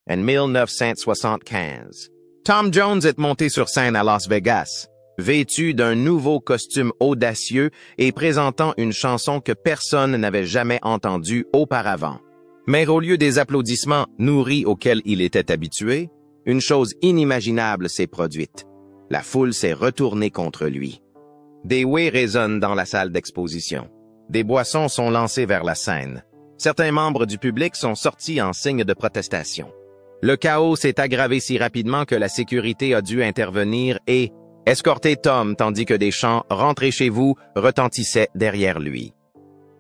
en 1975. Tom Jones est monté sur scène à Las Vegas, vêtu d'un nouveau costume audacieux et présentant une chanson que personne n'avait jamais entendue auparavant. Mais au lieu des applaudissements nourris auxquels il était habitué, une chose inimaginable s'est produite. La foule s'est retournée contre lui. Des huées résonnent dans la salle d'exposition. Des boissons sont lancées vers la scène. Certains membres du public sont sortis en signe de protestation. Le chaos s'est aggravé si rapidement que la sécurité a dû intervenir et escorter Tom tandis que des chants « Rentrez chez vous » retentissaient derrière lui.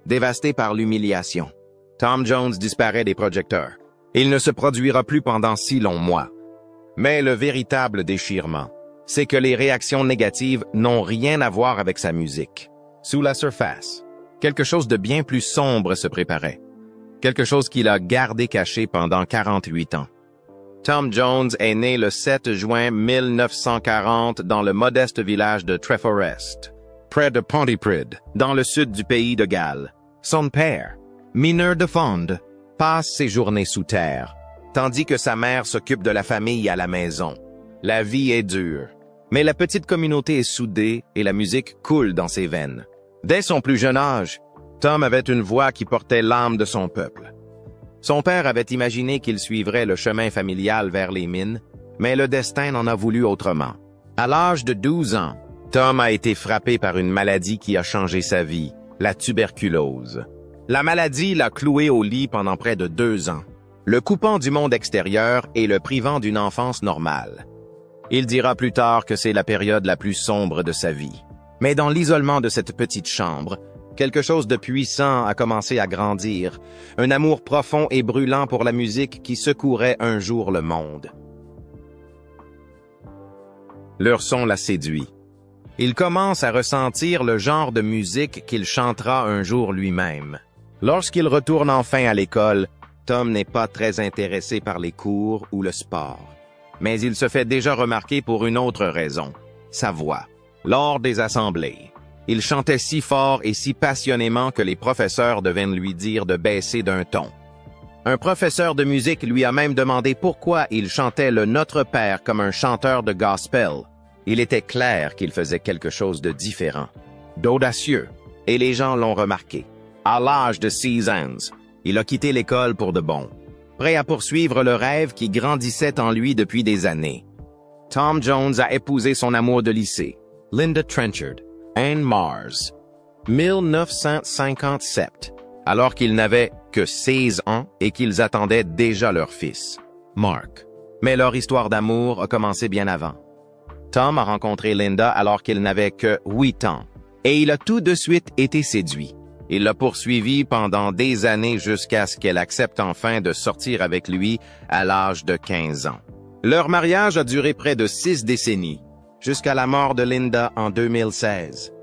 Dévasté par l'humiliation, Tom Jones disparaît des projecteurs. Il ne se produira plus pendant 6 longs mois. Mais le véritable déchirement, c'est que les réactions négatives n'ont rien à voir avec sa musique. Sous la surface, quelque chose de bien plus sombre se préparait. Quelque chose qu'il a gardé caché pendant 48 ans. Tom Jones est né le 7 juin 1940 dans le modeste village de Treforest, près de Pontypridd, dans le sud du pays de Galles. Son père, mineur de fonde, passe ses journées sous terre, tandis que sa mère s'occupe de la famille à la maison. La vie est dure, mais la petite communauté est soudée et la musique coule dans ses veines. Dès son plus jeune âge, Tom avait une voix qui portait l'âme de son peuple. Son père avait imaginé qu'il suivrait le chemin familial vers les mines, mais le destin en a voulu autrement. À l'âge de 12 ans, Tom a été frappé par une maladie qui a changé sa vie, la tuberculose. La maladie l'a cloué au lit pendant près de 2 ans, le coupant du monde extérieur et le privant d'une enfance normale. Il dira plus tard que c'est la période la plus sombre de sa vie. Mais dans l'isolement de cette petite chambre, quelque chose de puissant a commencé à grandir, un amour profond et brûlant pour la musique qui secouerait un jour le monde. Leur son l'a séduit. Il commence à ressentir le genre de musique qu'il chantera un jour lui-même. Lorsqu'il retourne enfin à l'école, Tom n'est pas très intéressé par les cours ou le sport. Mais il se fait déjà remarquer pour une autre raison, sa voix. Lors des assemblées, il chantait si fort et si passionnément que les professeurs devaient lui dire de baisser d'un ton. Un professeur de musique lui a même demandé pourquoi il chantait le Notre Père comme un chanteur de gospel. Il était clair qu'il faisait quelque chose de différent, d'audacieux, et les gens l'ont remarqué. À l'âge de 6 ans, il a quitté l'école pour de bon, prêt à poursuivre le rêve qui grandissait en lui depuis des années. Tom Jones a épousé son amour de lycée, Linda Trenchard, Anne Mars, 1957, alors qu'ils n'avaient que 16 ans et qu'ils attendaient déjà leur fils, Mark. Mais leur histoire d'amour a commencé bien avant. Tom a rencontré Linda alors qu'il n'avait que 8 ans, et il a tout de suite été séduit. Il l'a poursuivie pendant des années jusqu'à ce qu'elle accepte enfin de sortir avec lui à l'âge de 15 ans. Leur mariage a duré près de 6 décennies, jusqu'à la mort de Linda en 2016.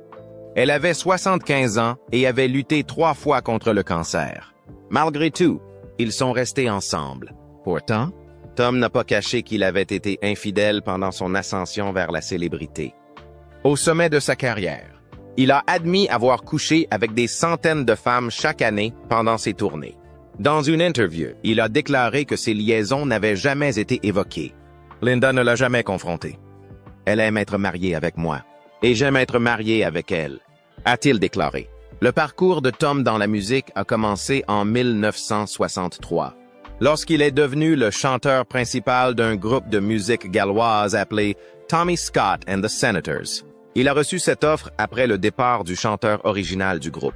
Elle avait 75 ans et avait lutté 3 fois contre le cancer. Malgré tout, ils sont restés ensemble. Pourtant, Tom n'a pas caché qu'il avait été infidèle pendant son ascension vers la célébrité. Au sommet de sa carrière, il a admis avoir couché avec des centaines de femmes chaque année pendant ses tournées. Dans une interview, il a déclaré que ces liaisons n'avaient jamais été évoquées. Linda ne l'a jamais confronté. Elle aime être mariée avec moi, et j'aime être marié avec elle, a-t-il déclaré. Le parcours de Tom dans la musique a commencé en 1963, lorsqu'il est devenu le chanteur principal d'un groupe de musique galloise appelé Tommy Scott and the Senators. Il a reçu cette offre après le départ du chanteur original du groupe,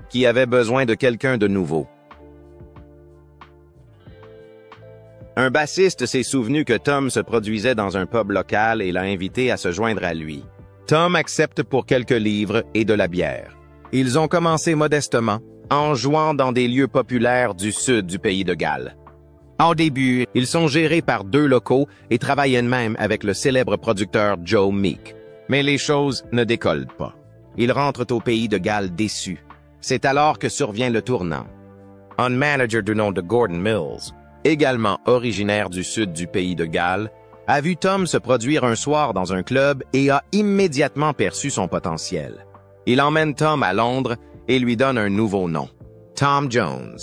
qui avait besoin de quelqu'un de nouveau. Un bassiste s'est souvenu que Tom se produisait dans un pub local et l'a invité à se joindre à lui. Tom accepte pour quelques livres et de la bière. Ils ont commencé modestement, en jouant dans des lieux populaires du sud du pays de Galles. Au début, ils sont gérés par 2 locaux et travaillent même avec le célèbre producteur Joe Meek. Mais les choses ne décollent pas. Ils rentrent au pays de Galles déçus. C'est alors que survient le tournant. Un manager du nom de Gordon Mills, également originaire du sud du pays de Galles, a vu Tom se produire un soir dans un club et a immédiatement perçu son potentiel. Il emmène Tom à Londres et lui donne un nouveau nom, Tom Jones,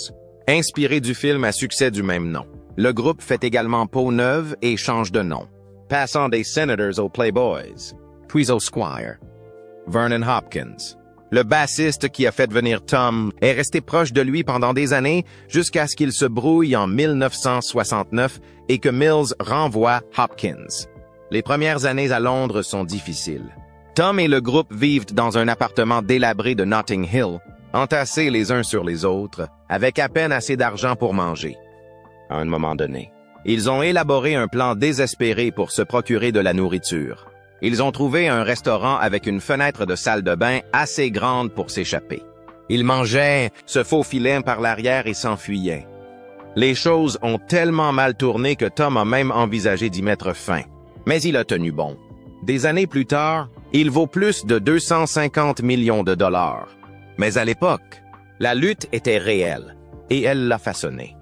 inspiré du film à succès du même nom. Le groupe fait également peau neuve et change de nom, passant des Senators aux Playboys, puis aux Squire. Vernon Hopkins, le bassiste qui a fait venir Tom, est resté proche de lui pendant des années jusqu'à ce qu'il se brouille en 1969 et que Mills renvoie Hopkins. Les premières années à Londres sont difficiles. Tom et le groupe vivent dans un appartement délabré de Notting Hill, entassés les uns sur les autres, avec à peine assez d'argent pour manger. À un moment donné, ils ont élaboré un plan désespéré pour se procurer de la nourriture. Ils ont trouvé un restaurant avec une fenêtre de salle de bain assez grande pour s'échapper. Ils mangeaient, se faufilaient par l'arrière et s'enfuyaient. Les choses ont tellement mal tourné que Tom a même envisagé d'y mettre fin. Mais il a tenu bon. Des années plus tard, il vaut plus de 250 millions de dollars. Mais à l'époque, la lutte était réelle et elle l'a façonné.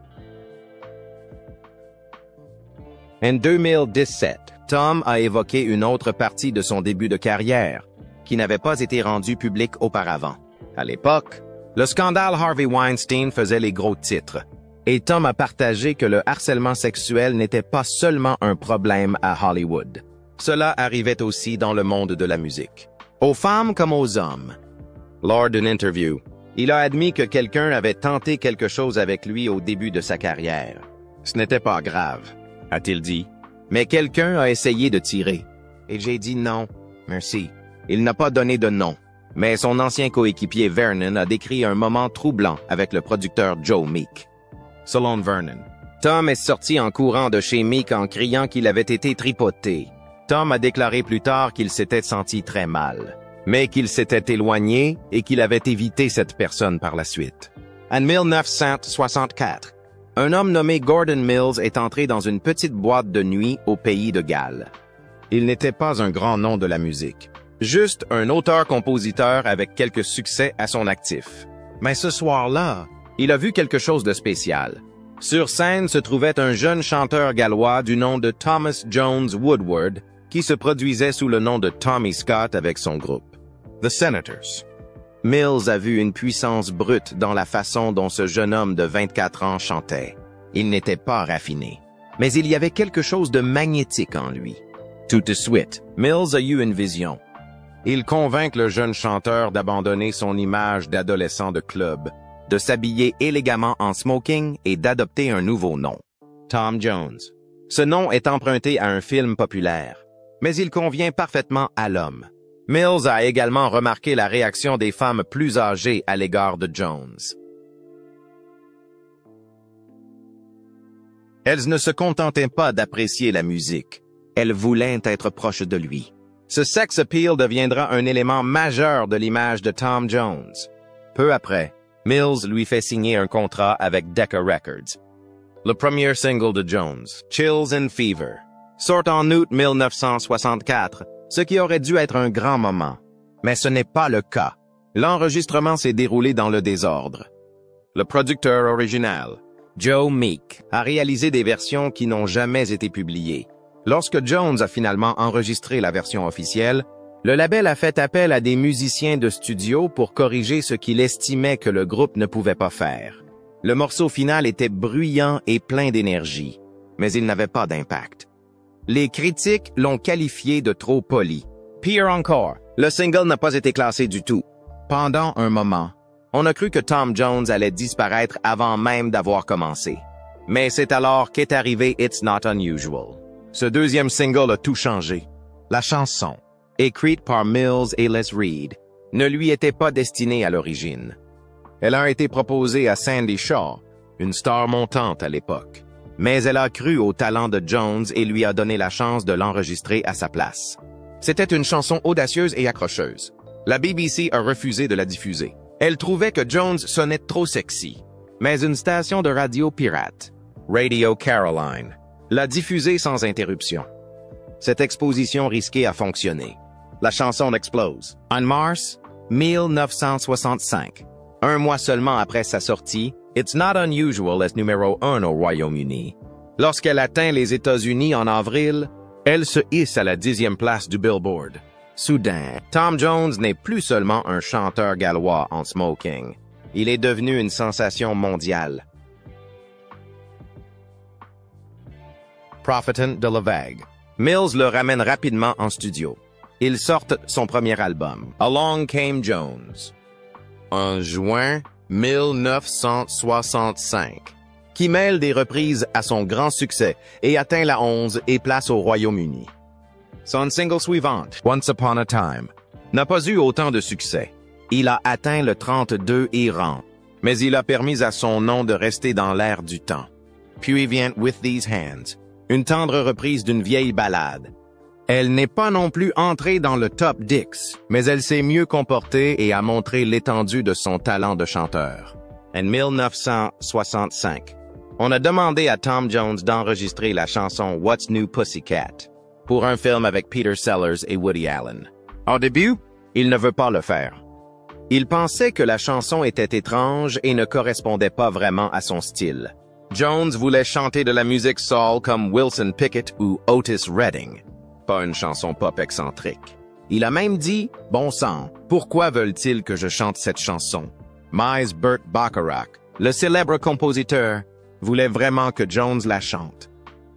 En 2017, Tom a évoqué une autre partie de son début de carrière qui n'avait pas été rendue publique auparavant. À l'époque, le scandale Harvey Weinstein faisait les gros titres et Tom a partagé que le harcèlement sexuel n'était pas seulement un problème à Hollywood. Cela arrivait aussi dans le monde de la musique, aux femmes comme aux hommes. Lors d'une interview, il a admis que quelqu'un avait tenté quelque chose avec lui au début de sa carrière. Ce n'était pas grave, a-t-il dit, mais quelqu'un a essayé de tirer. Et j'ai dit non, merci. Il n'a pas donné de nom, mais son ancien coéquipier Vernon a décrit un moment troublant avec le producteur Joe Meek. Selon Vernon, Tom est sorti en courant de chez Meek en criant qu'il avait été tripoté. Tom a déclaré plus tard qu'il s'était senti très mal, mais qu'il s'était éloigné et qu'il avait évité cette personne par la suite. En 1964, un homme nommé Gordon Mills est entré dans une petite boîte de nuit au pays de Galles. Il n'était pas un grand nom de la musique, juste un auteur-compositeur avec quelques succès à son actif. Mais ce soir-là, il a vu quelque chose de spécial. Sur scène se trouvait un jeune chanteur gallois du nom de Thomas Jones Woodward, qui se produisait sous le nom de Tommy Scott avec son groupe, The Senators. Mills a vu une puissance brute dans la façon dont ce jeune homme de 24 ans chantait. Il n'était pas raffiné, mais il y avait quelque chose de magnétique en lui. Tout de suite, Mills a eu une vision. Il convainc le jeune chanteur d'abandonner son image d'adolescent de club, de s'habiller élégamment en smoking et d'adopter un nouveau nom, Tom Jones. Ce nom est emprunté à un film populaire, mais il convient parfaitement à l'homme. Mills a également remarqué la réaction des femmes plus âgées à l'égard de Jones. Elles ne se contentaient pas d'apprécier la musique, elles voulaient être proches de lui. Ce sex appeal deviendra un élément majeur de l'image de Tom Jones. Peu après, Mills lui fait signer un contrat avec Decca Records. Le premier single de Jones, Chills and Fever, sort en août 1964, ce qui aurait dû être un grand moment. Mais ce n'est pas le cas. L'enregistrement s'est déroulé dans le désordre. Le producteur original, Joe Meek, a réalisé des versions qui n'ont jamais été publiées. Lorsque Jones a finalement enregistré la version officielle, le label a fait appel à des musiciens de studio pour corriger ce qu'il estimait que le groupe ne pouvait pas faire. Le morceau final était bruyant et plein d'énergie, mais il n'avait pas d'impact. Les critiques l'ont qualifié de trop poli. Pire encore, le single n'a pas été classé du tout. Pendant un moment, on a cru que Tom Jones allait disparaître avant même d'avoir commencé. Mais c'est alors qu'est arrivé It's Not Unusual. Ce deuxième single a tout changé. La chanson, écrite par Mills et Les Reed, ne lui était pas destinée à l'origine. Elle a été proposée à Sandy Shaw, une star montante à l'époque. Mais elle a cru au talent de Jones et lui a donné la chance de l'enregistrer à sa place. C'était une chanson audacieuse et accrocheuse. La BBC a refusé de la diffuser. Elle trouvait que Jones sonnait trop sexy. Mais une station de radio pirate, Radio Caroline, l'a diffusée sans interruption. Cette exposition risquée a fonctionné. La chanson explose. En mars 1965, un mois seulement après sa sortie, It's Not Unusual est numéro 1 au Royaume-Uni. Lorsqu'elle atteint les États-Unis en avril, elle se hisse à la 10e place du Billboard. Soudain, Tom Jones n'est plus seulement un chanteur gallois en smoking. Il est devenu une sensation mondiale. profitant de la vague. Mills le ramène rapidement en studio. Ils sortent son premier album, Along Came Jones, en juin 1965, qui mêle des reprises à son grand succès et atteint la 11 et place au Royaume-Uni. Son single suivante, Once Upon a Time, n'a pas eu autant de succès. Il a atteint le 32 rang, mais il a permis à son nom de rester dans l'air du temps. Puis vient With These Hands, une tendre reprise d'une vieille ballade. Elle n'est pas non plus entrée dans le top 10, mais elle s'est mieux comportée et a montré l'étendue de son talent de chanteur. En 1965, on a demandé à Tom Jones d'enregistrer la chanson What's New Pussycat pour un film avec Peter Sellers et Woody Allen. Au début, il ne veut pas le faire. Il pensait que la chanson était étrange et ne correspondait pas vraiment à son style. Jones voulait chanter de la musique soul comme Wilson Pickett ou Otis Redding, pas une chanson pop excentrique. Il a même dit « Bon sang, pourquoi veulent-ils que je chante cette chanson ?» Mais Burt Bacharach, le célèbre compositeur, voulait vraiment que Jones la chante.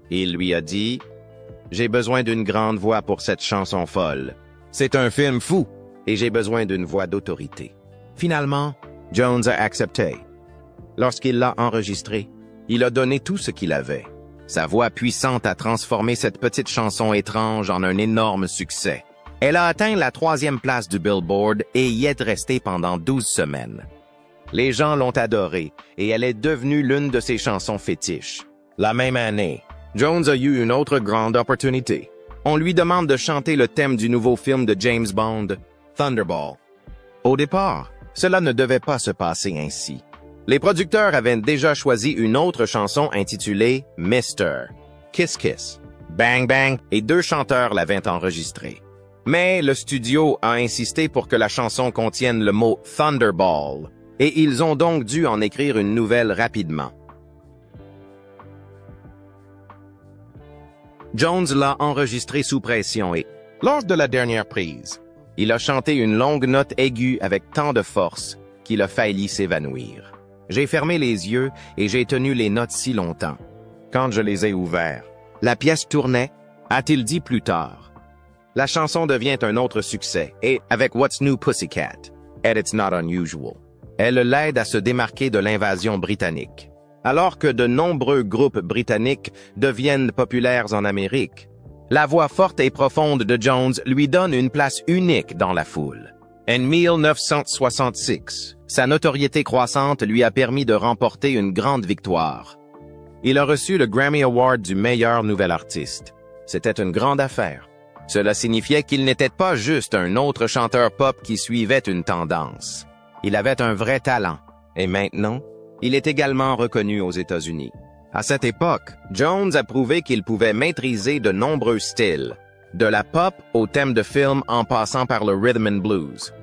Il lui a dit « J'ai besoin d'une grande voix pour cette chanson folle. C'est un film fou et j'ai besoin d'une voix d'autorité. » Finalement, Jones a accepté. Lorsqu'il l'a enregistré, il a donné tout ce qu'il avait. Sa voix puissante a transformé cette petite chanson étrange en un énorme succès. Elle a atteint la 3e place du Billboard et y est restée pendant 12 semaines. Les gens l'ont adorée et elle est devenue l'une de ses chansons fétiches. La même année, Jones a eu une autre grande opportunité. On lui demande de chanter le thème du nouveau film de James Bond, Thunderball. Au départ, cela ne devait pas se passer ainsi. Les producteurs avaient déjà choisi une autre chanson intitulée Mr. Kiss Kiss, Bang Bang, et 2 chanteurs l'avaient enregistrée. Mais le studio a insisté pour que la chanson contienne le mot Thunderball, et ils ont donc dû en écrire une nouvelle rapidement. Jones l'a enregistré sous pression et, lors de la dernière prise, il a chanté une longue note aiguë avec tant de force qu'il a failli s'évanouir. J'ai fermé les yeux et j'ai tenu les notes si longtemps. Quand je les ai ouverts, la pièce tournait, a-t-il dit plus tard. La chanson devient un autre succès et, avec What's New Pussycat, and It's Not Unusual, elle l'aide à se démarquer de l'invasion britannique. Alors que de nombreux groupes britanniques deviennent populaires en Amérique, la voix forte et profonde de Jones lui donne une place unique dans la foule. En 1966, sa notoriété croissante lui a permis de remporter une grande victoire. Il a reçu le Grammy Award du meilleur nouvel artiste. C'était une grande affaire. Cela signifiait qu'il n'était pas juste un autre chanteur pop qui suivait une tendance. Il avait un vrai talent, et maintenant, il est également reconnu aux États-Unis. À cette époque, Jones a prouvé qu'il pouvait maîtriser de nombreux styles, de la pop au thème de film en passant par le rhythm and blues.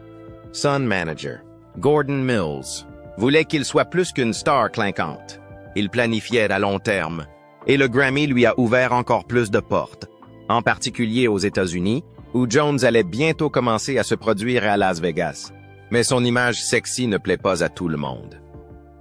Son manager, Gordon Mills, voulait qu'il soit plus qu'une star clinquante. Il planifiait à long terme, et le Grammy lui a ouvert encore plus de portes, en particulier aux États-Unis, où Jones allait bientôt commencer à se produire à Las Vegas. Mais son image sexy ne plaît pas à tout le monde.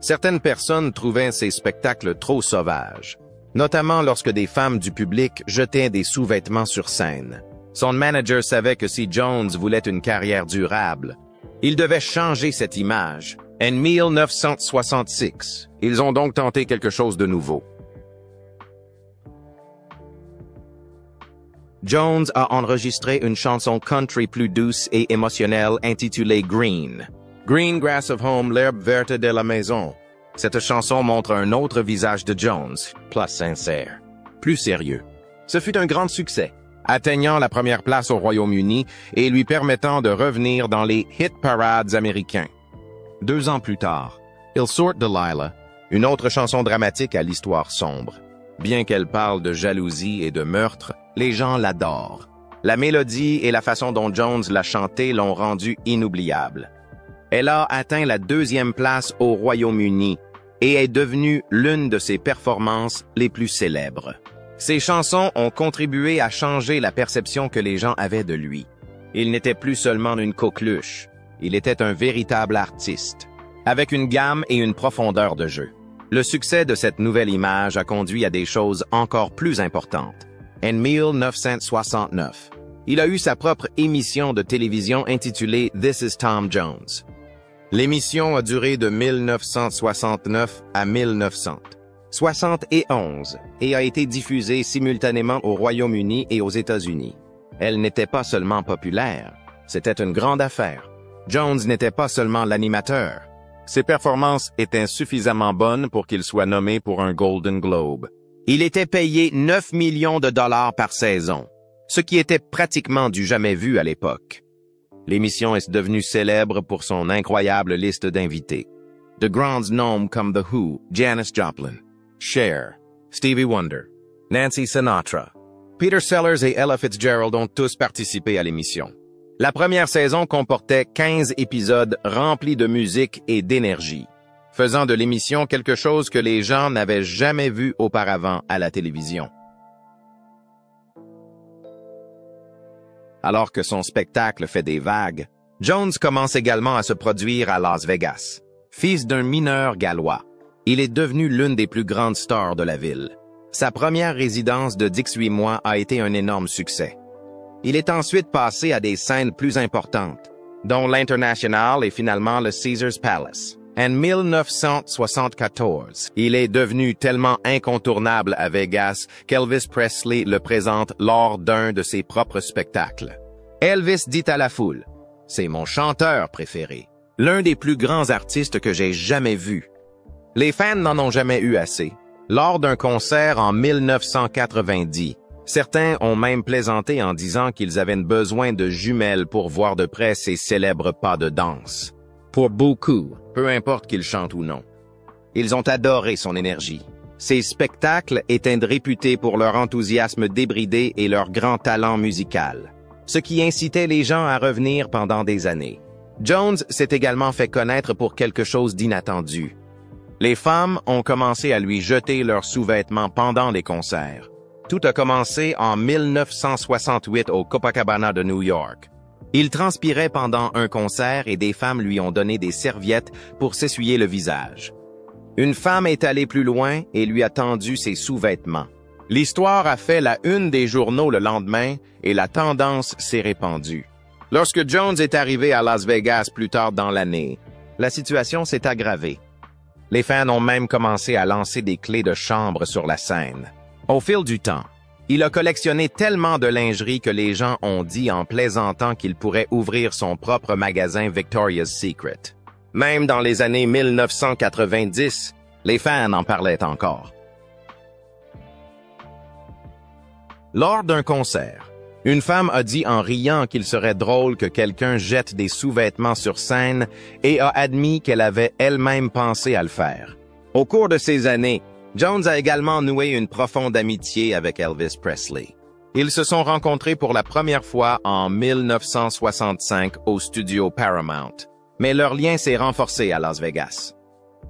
Certaines personnes trouvaient ses spectacles trop sauvages, notamment lorsque des femmes du public jetaient des sous-vêtements sur scène. Son manager savait que si Jones voulait une carrière durable, il devait changer cette image. En 1966, ils ont donc tenté quelque chose de nouveau. Jones a enregistré une chanson country plus douce et émotionnelle intitulée Green. Green grass of home, l'herbe verte de la maison. Cette chanson montre un autre visage de Jones, plus sincère, plus sérieux. Ce fut un grand succès, atteignant la 1re place au Royaume-Uni et lui permettant de revenir dans les hit parades américains. 2 ans plus tard, Il Sort Delilah, une autre chanson dramatique à l'histoire sombre. Bien qu'elle parle de jalousie et de meurtre, les gens l'adorent. La mélodie et la façon dont Jones l'a chantée l'ont rendue inoubliable. Elle a atteint la 2e place au Royaume-Uni et est devenue l'une de ses performances les plus célèbres. Ses chansons ont contribué à changer la perception que les gens avaient de lui. Il n'était plus seulement une coqueluche, il était un véritable artiste, avec une gamme et une profondeur de jeu. Le succès de cette nouvelle image a conduit à des choses encore plus importantes. En 1969, il a eu sa propre émission de télévision intitulée This is Tom Jones. L'émission a duré de 1969 à 1971 et a été diffusée simultanément au Royaume-Uni et aux États-Unis. Elle n'était pas seulement populaire, c'était une grande affaire. Jones n'était pas seulement l'animateur. Ses performances étaient suffisamment bonnes pour qu'il soit nommé pour un Golden Globe. Il était payé 9 millions de dollars par saison, ce qui était pratiquement du jamais vu à l'époque. L'émission est devenue célèbre pour son incroyable liste d'invités. De grands noms comme The Who, Janis Joplin, Cher, Stevie Wonder, Nancy Sinatra, Peter Sellers et Ella Fitzgerald ont tous participé à l'émission. La première saison comportait 15 épisodes remplis de musique et d'énergie, faisant de l'émission quelque chose que les gens n'avaient jamais vu auparavant à la télévision. Alors que son spectacle fait des vagues, Jones commence également à se produire à Las Vegas. Fils d'un mineur gallois, il est devenu l'une des plus grandes stars de la ville. Sa première résidence de 18 mois a été un énorme succès. Il est ensuite passé à des scènes plus importantes, dont l'International et finalement le Caesars Palace. En 1974, il est devenu tellement incontournable à Vegas qu'Elvis Presley le présente lors d'un de ses propres spectacles. Elvis dit à la foule, « C'est mon chanteur préféré, l'un des plus grands artistes que j'ai jamais vu. » Les fans n'en ont jamais eu assez. Lors d'un concert en 1990, certains ont même plaisanté en disant qu'ils avaient besoin de jumelles pour voir de près ses célèbres pas de danse. Pour beaucoup, peu importe qu'il chante ou non, ils ont adoré son énergie. Ses spectacles étaient réputés pour leur enthousiasme débridé et leur grand talent musical, ce qui incitait les gens à revenir pendant des années. Jones s'est également fait connaître pour quelque chose d'inattendu. Les femmes ont commencé à lui jeter leurs sous-vêtements pendant les concerts. Tout a commencé en 1968 au Copacabana de New York. Il transpirait pendant un concert et des femmes lui ont donné des serviettes pour s'essuyer le visage. Une femme est allée plus loin et lui a tendu ses sous-vêtements. L'histoire a fait la une des journaux le lendemain et la tendance s'est répandue. Lorsque Jones est arrivé à Las Vegas plus tard dans l'année, la situation s'est aggravée. Les fans ont même commencé à lancer des clés de chambre sur la scène. Au fil du temps, il a collectionné tellement de lingerie que les gens ont dit en plaisantant qu'il pourrait ouvrir son propre magasin Victoria's Secret. Même dans les années 1990, les fans en parlaient encore. Lors d'un concert, une femme a dit en riant qu'il serait drôle que quelqu'un jette des sous-vêtements sur scène et a admis qu'elle avait elle-même pensé à le faire. Au cours de ces années, Jones a également noué une profonde amitié avec Elvis Presley. Ils se sont rencontrés pour la première fois en 1965 au studio Paramount, mais leur lien s'est renforcé à Las Vegas.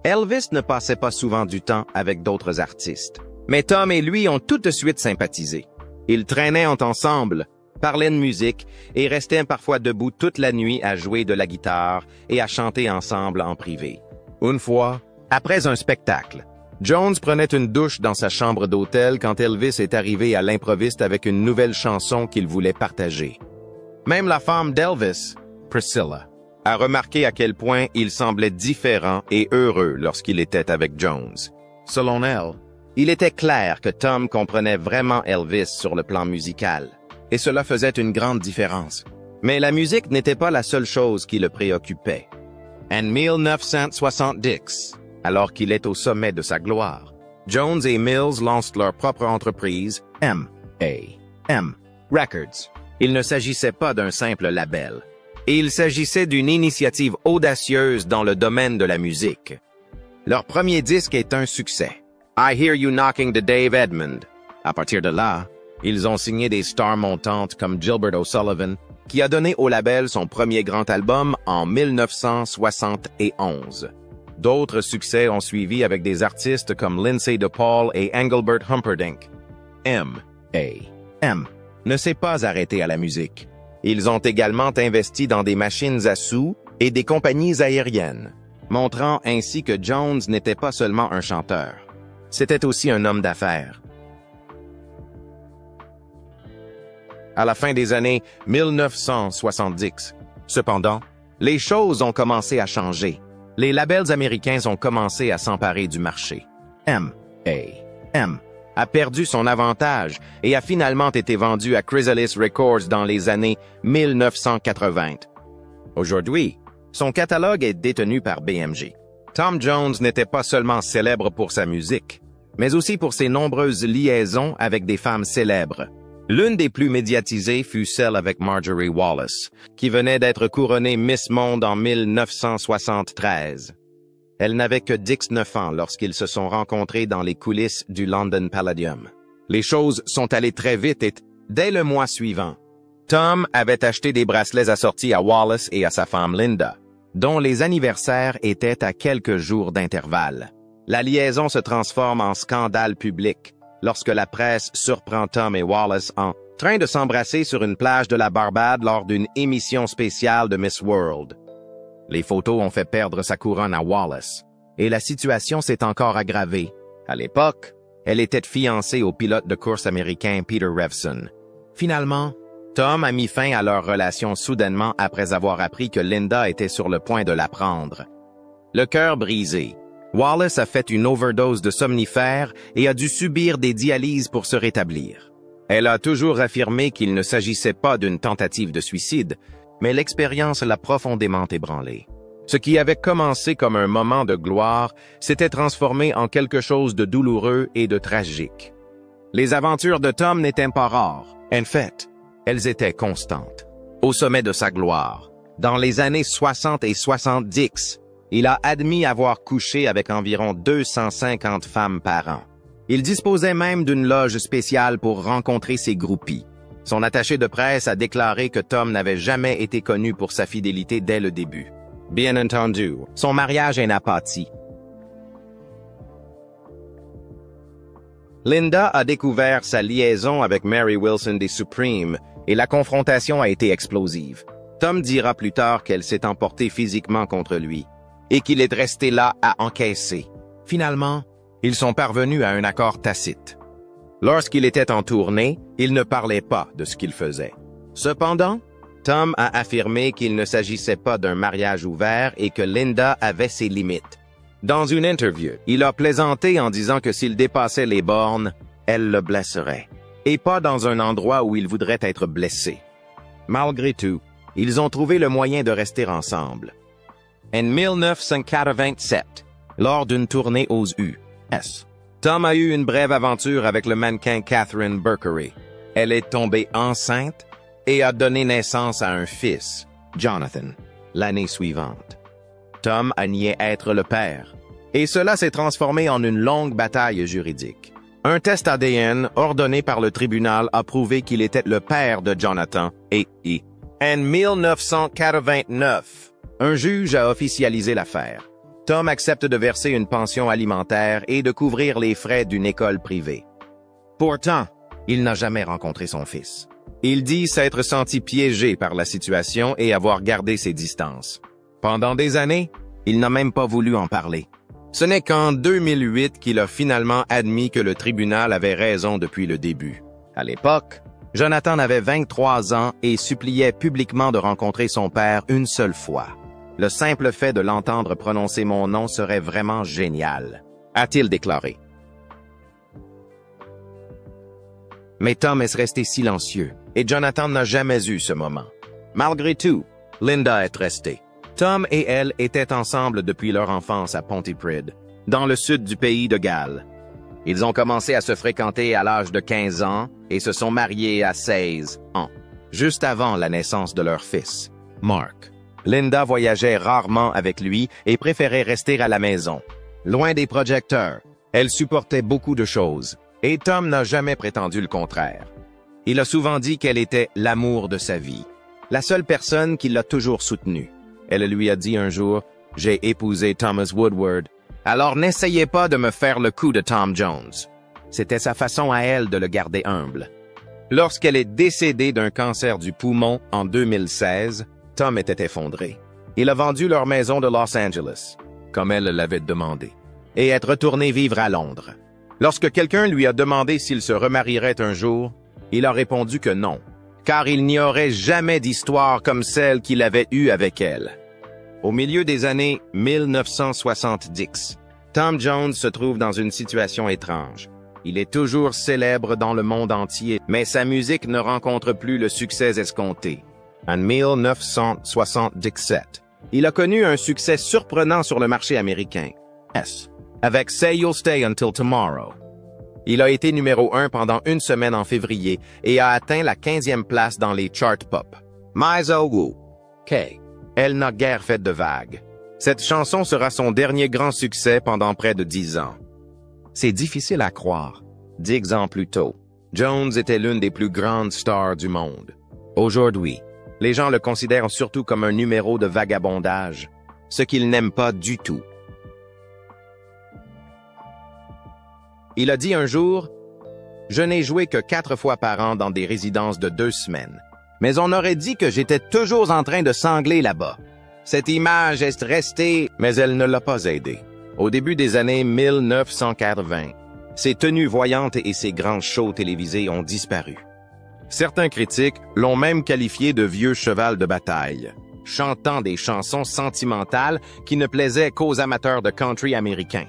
Elvis ne passait pas souvent du temps avec d'autres artistes, mais Tom et lui ont tout de suite sympathisé. Ils traînaient ensemble, parlaient de musique et restaient parfois debout toute la nuit à jouer de la guitare et à chanter ensemble en privé. Une fois, après un spectacle, Jones prenait une douche dans sa chambre d'hôtel quand Elvis est arrivé à l'improviste avec une nouvelle chanson qu'il voulait partager. Même la femme d'Elvis, Priscilla, a remarqué à quel point il semblait différent et heureux lorsqu'il était avec Jones. Selon elle, il était clair que Tom comprenait vraiment Elvis sur le plan musical, et cela faisait une grande différence. Mais la musique n'était pas la seule chose qui le préoccupait. En 1970, alors qu'il est au sommet de sa gloire, Jones et Mills lancent leur propre entreprise, M.A.M. Records. Il ne s'agissait pas d'un simple label, et il s'agissait d'une initiative audacieuse dans le domaine de la musique. Leur premier disque est un succès, I Hear You Knocking de Dave Edmund. À partir de là, ils ont signé des stars montantes comme Gilbert O'Sullivan, qui a donné au label son premier grand album en 1971. D'autres succès ont suivi avec des artistes comme Lindsay DePaul et Engelbert Humperdinck. M.A.M. ne s'est pas arrêté à la musique. Ils ont également investi dans des machines à sous et des compagnies aériennes. montrant ainsi que Jones n'était pas seulement un chanteur. C'était aussi un homme d'affaires. À la fin des années 1970, cependant, les choses ont commencé à changer. Les labels américains ont commencé à s'emparer du marché. M.A.M. a perdu son avantage et a finalement été vendu à Chrysalis Records dans les années 1980. Aujourd'hui, son catalogue est détenu par BMG. Tom Jones n'était pas seulement célèbre pour sa musique, mais aussi pour ses nombreuses liaisons avec des femmes célèbres. L'une des plus médiatisées fut celle avec Marjorie Wallace, qui venait d'être couronnée Miss Monde en 1973. Elle n'avait que 19 ans lorsqu'ils se sont rencontrés dans les coulisses du London Palladium. Les choses sont allées très vite et, dès le mois suivant, Tom avait acheté des bracelets assortis à Wallace et à sa femme Linda, dont les anniversaires étaient à quelques jours d'intervalle. La liaison se transforme en scandale public lorsque la presse surprend Tom et Wallace en train de s'embrasser sur une plage de la Barbade lors d'une émission spéciale de Miss World. Les photos ont fait perdre sa couronne à Wallace, et la situation s'est encore aggravée. À l'époque, elle était fiancée au pilote de course américain Peter Revson. Finalement, Tom a mis fin à leur relation soudainement après avoir appris que Linda était sur le point de la prendre. Le cœur brisé, Wallace a fait une overdose de somnifères et a dû subir des dialyses pour se rétablir. Elle a toujours affirmé qu'il ne s'agissait pas d'une tentative de suicide, mais l'expérience l'a profondément ébranlée. Ce qui avait commencé comme un moment de gloire s'était transformé en quelque chose de douloureux et de tragique. Les aventures de Tom n'étaient pas rares. En fait, elles étaient constantes. Au sommet de sa gloire, dans les années 60 et 70, il a admis avoir couché avec environ 250 femmes par an. Il disposait même d'une loge spéciale pour rencontrer ses groupies. Son attaché de presse a déclaré que Tom n'avait jamais été connu pour sa fidélité dès le début. Bien entendu, son mariage en a pâti. Linda a découvert sa liaison avec Mary Wilson des Supremes et la confrontation a été explosive. Tom dira plus tard qu'elle s'est emportée physiquement contre lui et qu'il est resté là à encaisser. Finalement, ils sont parvenus à un accord tacite. Lorsqu'il était en tournée, il ne parlait pas de ce qu'il faisait. Cependant, Tom a affirmé qu'il ne s'agissait pas d'un mariage ouvert et que Linda avait ses limites. Dans une interview, il a plaisanté en disant que s'il dépassait les bornes, elle le blesserait, et pas dans un endroit où il voudrait être blessé. Malgré tout, ils ont trouvé le moyen de rester ensemble. En 1987, lors d'une tournée aux US, Tom a eu une brève aventure avec le mannequin Catherine Burkery. Elle est tombée enceinte et a donné naissance à un fils, Jonathan, l'année suivante. Tom a nié être le père, et cela s'est transformé en une longue bataille juridique. Un test ADN ordonné par le tribunal a prouvé qu'il était le père de Jonathan et en 1989, un juge a officialisé l'affaire. Tom accepte de verser une pension alimentaire et de couvrir les frais d'une école privée. Pourtant, il n'a jamais rencontré son fils. Il dit s'être senti piégé par la situation et avoir gardé ses distances. Pendant des années, il n'a même pas voulu en parler. Ce n'est qu'en 2008 qu'il a finalement admis que le tribunal avait raison depuis le début. À l'époque, Jonathan avait 23 ans et suppliait publiquement de rencontrer son père une seule fois. Le simple fait de l'entendre prononcer mon nom serait vraiment génial, a-t-il déclaré. Mais Tom est resté silencieux, et Jonathan n'a jamais eu ce moment. Malgré tout, Linda est restée. Tom et elle étaient ensemble depuis leur enfance à Pontypridd, dans le sud du pays de Galles. Ils ont commencé à se fréquenter à l'âge de 15 ans et se sont mariés à 16 ans, juste avant la naissance de leur fils, Mark. Linda voyageait rarement avec lui et préférait rester à la maison, loin des projecteurs. Elle supportait beaucoup de choses, et Tom n'a jamais prétendu le contraire. Il a souvent dit qu'elle était l'amour de sa vie, la seule personne qui l'a toujours soutenu. Elle lui a dit un jour, « J'ai épousé Thomas Woodward, alors n'essayez pas de me faire le coup de Tom Jones. » C'était sa façon à elle de le garder humble. Lorsqu'elle est décédée d'un cancer du poumon en 2016, Tom était effondré. Il a vendu leur maison de Los Angeles. comme elle l'avait demandé, et être retourné vivre à Londres. Lorsque quelqu'un lui a demandé s'il se remarierait un jour, il a répondu que non, car il n'y aurait jamais d'histoire comme celle qu'il avait eue avec elle. Au milieu des années 1970, Tom Jones se trouve dans une situation étrange. Il est toujours célèbre dans le monde entier, mais sa musique ne rencontre plus le succès escompté. En 1977, il a connu un succès surprenant sur le marché américain, avec Say You'll Stay Until Tomorrow. Il a été numéro 1 pendant une semaine en février et a atteint la 15e place dans les charts pop. Miza Wu, elle n'a guère fait de vagues. Cette chanson sera son dernier grand succès pendant près de 10 ans. C'est difficile à croire. 10 ans plus tôt, Jones était l'une des plus grandes stars du monde. Aujourd'hui, les gens le considèrent surtout comme un numéro de vagabondage, ce qu'ils n'aiment pas du tout. Il a dit un jour, « Je n'ai joué que 4 fois par an dans des résidences de 2 semaines. Mais on aurait dit que j'étais toujours en train de sangler là-bas. Cette image est restée, mais elle ne l'a pas aidé. Au début des années 1980, ses tenues voyantes et ses grands shows télévisés ont disparu. Certains critiques l'ont même qualifié de vieux cheval de bataille, chantant des chansons sentimentales qui ne plaisaient qu'aux amateurs de country américains.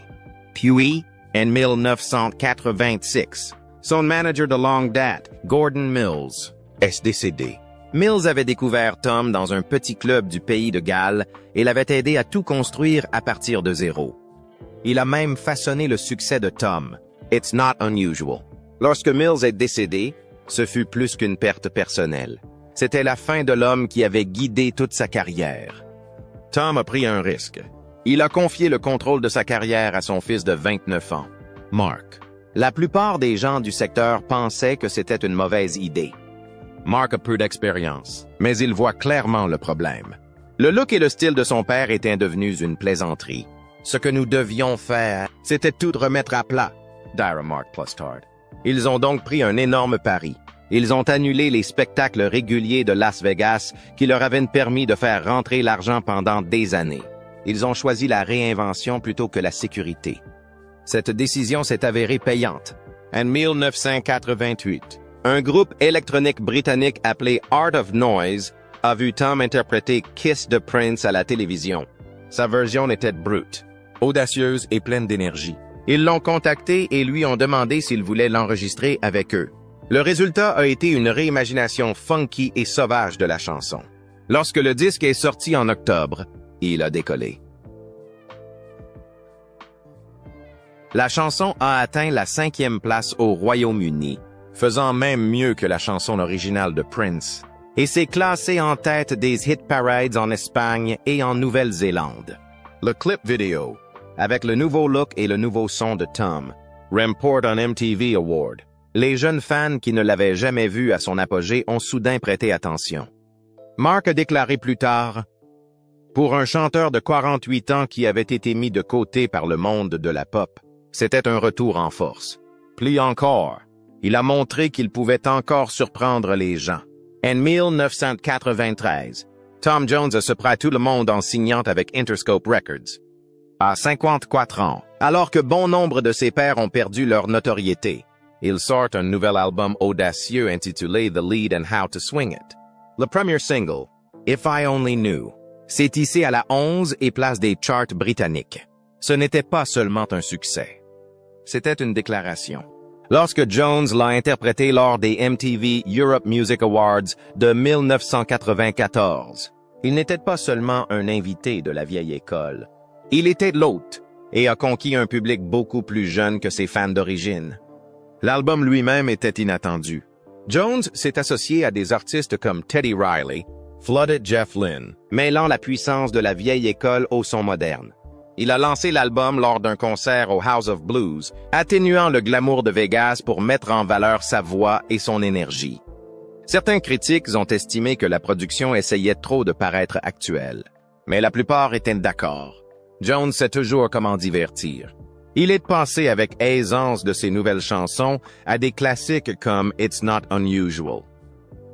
Puis, en 1986, son manager de longue date, Gordon Mills, est décédé. Mills avait découvert Tom dans un petit club du pays de Galles et l'avait aidé à tout construire à partir de zéro. Il a même façonné le succès de Tom, It's Not Unusual. Lorsque Mills est décédé, ce fut plus qu'une perte personnelle. C'était la fin de l'homme qui avait guidé toute sa carrière. Tom a pris un risque. Il a confié le contrôle de sa carrière à son fils de 29 ans, Mark. La plupart des gens du secteur pensaient que c'était une mauvaise idée. Mark a peu d'expérience, mais il voit clairement le problème. Le look et le style de son père étaient devenus une plaisanterie. Ce que nous devions faire, c'était tout remettre à plat, dira Mark Plustard. Ils ont donc pris un énorme pari. Ils ont annulé les spectacles réguliers de Las Vegas qui leur avaient permis de faire rentrer l'argent pendant des années. Ils ont choisi la réinvention plutôt que la sécurité. Cette décision s'est avérée payante. En 1988, un groupe électronique britannique appelé Art of Noise a vu Tom interpréter Kiss de Prince à la télévision. Sa version était brute, audacieuse et pleine d'énergie. Ils l'ont contacté et lui ont demandé s'il voulait l'enregistrer avec eux. Le résultat a été une réimagination funky et sauvage de la chanson. Lorsque le disque est sorti en octobre, il a décollé. La chanson a atteint la 5e place au Royaume-Uni, faisant même mieux que la chanson originale de Prince, et s'est classée en tête des hit parades en Espagne et en Nouvelle-Zélande. Le clip vidéo, avec le nouveau look et le nouveau son de Tom, remporte un MTV Award. Les jeunes fans qui ne l'avaient jamais vu à son apogée ont soudain prêté attention. Mark a déclaré plus tard, « Pour un chanteur de 48 ans qui avait été mis de côté par le monde de la pop, c'était un retour en force. Plus encore, il a montré qu'il pouvait encore surprendre les gens. » En 1993, Tom Jones a surpris tout le monde en signant avec Interscope Records. À 54 ans, alors que bon nombre de ses pairs ont perdu leur notoriété, il sort un nouvel album audacieux intitulé The Lead and How to Swing It. Le premier single, If I Only Knew, s'est hissé à la 11e place des charts britanniques. Ce n'était pas seulement un succès. C'était une déclaration. Lorsque Jones l'a interprété lors des MTV Europe Music Awards de 1994, il n'était pas seulement un invité de la vieille école. Il était l'hôte et a conquis un public beaucoup plus jeune que ses fans d'origine. L'album lui-même était inattendu. Jones s'est associé à des artistes comme Teddy Riley, Flooded Jeff Lynne, mêlant la puissance de la vieille école au son moderne. Il a lancé l'album lors d'un concert au House of Blues, atténuant le glamour de Vegas pour mettre en valeur sa voix et son énergie. Certains critiques ont estimé que la production essayait trop de paraître actuelle, mais la plupart étaient d'accord. Jones sait toujours comment divertir. Il est passé avec aisance de ses nouvelles chansons à des classiques comme It's Not Unusual,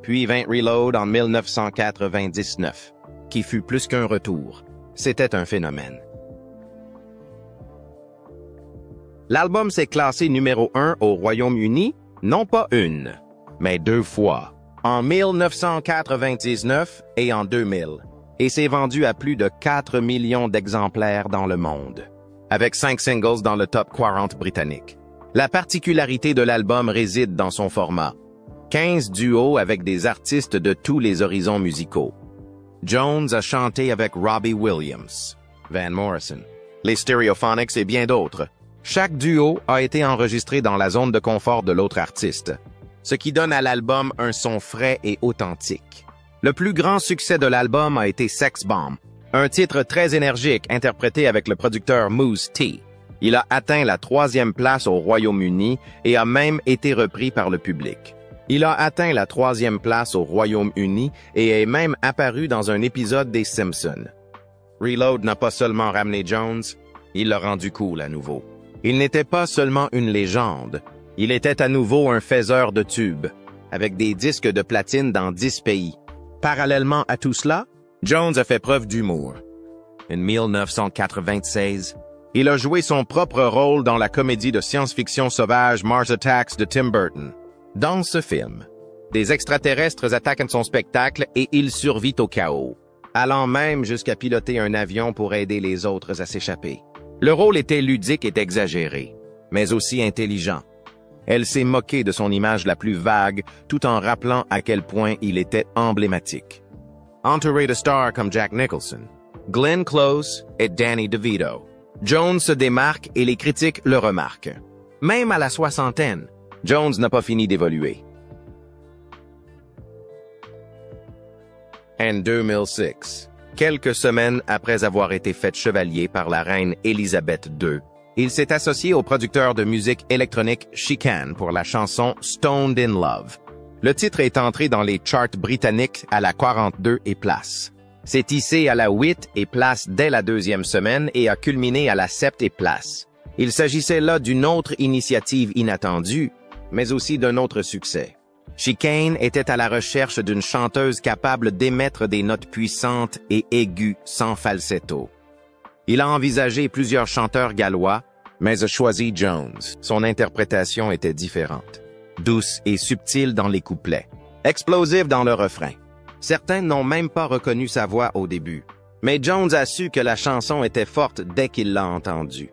puis vint Reload en 1999, qui fut plus qu'un retour. C'était un phénomène. L'album s'est classé numéro 1 au Royaume-Uni, non pas une, mais 2 fois, en 1999 et en 2000, et s'est vendu à plus de 4 millions d'exemplaires dans le monde, avec 5 singles dans le top 40 britannique. La particularité de l'album réside dans son format. 15 duos avec des artistes de tous les horizons musicaux. Jones a chanté avec Robbie Williams, Van Morrison, les Stereophonics et bien d'autres. Chaque duo a été enregistré dans la zone de confort de l'autre artiste, ce qui donne à l'album un son frais et authentique. Le plus grand succès de l'album a été Sex Bomb, un titre très énergique interprété avec le producteur Mousse T. Il a atteint la 3e place au Royaume-Uni et a même été repris par le public. Il a atteint la 3e place au Royaume-Uni et est même apparu dans un épisode des Simpsons. Reload n'a pas seulement ramené Jones, il l'a rendu cool à nouveau. Il n'était pas seulement une légende, il était à nouveau un faiseur de tubes, avec des disques de platine dans 10 pays. Parallèlement à tout cela, Jones a fait preuve d'humour. En 1996, il a joué son propre rôle dans la comédie de science-fiction sauvage Mars Attacks de Tim Burton. Dans ce film, des extraterrestres attaquent son spectacle et il survit au chaos, allant même jusqu'à piloter un avion pour aider les autres à s'échapper. Le rôle était ludique et exagéré, mais aussi intelligent. Elle s'est moquée de son image la plus vague tout en rappelant à quel point il était emblématique. Entouré de stars comme Jack Nicholson, Glenn Close et Danny DeVito, Jones se démarque et les critiques le remarquent. Même à la soixantaine, Jones n'a pas fini d'évoluer. En 2006, quelques semaines après avoir été fait chevalier par la reine Élisabeth II, il s'est associé au producteur de musique électronique Chicane pour la chanson Stoned in Love. Le titre est entré dans les charts britanniques à la 42 et place. C'est hissé à la 8 et place dès la 2e semaine et a culminé à la 7 et place. Il s'agissait là d'une autre initiative inattendue, mais aussi d'un autre succès. Chicane était à la recherche d'une chanteuse capable d'émettre des notes puissantes et aiguës sans falsetto. Il a envisagé plusieurs chanteurs gallois, mais a choisi Jones. Son interprétation était différente. Douce et subtile dans les couplets, explosive dans le refrain. Certains n'ont même pas reconnu sa voix au début, mais Jones a su que la chanson était forte dès qu'il l'a entendue.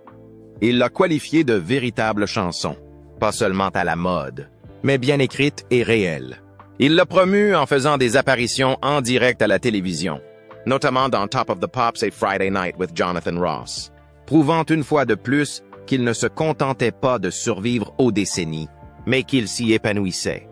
Il l'a qualifiée de véritable chanson, pas seulement à la mode, mais bien écrite et réelle. Il l'a promue en faisant des apparitions en direct à la télévision, notamment dans Top of the Pops et Friday Night with Jonathan Ross, prouvant une fois de plus qu'il ne se contentait pas de survivre aux décennies, mais qu'il s'y épanouissait.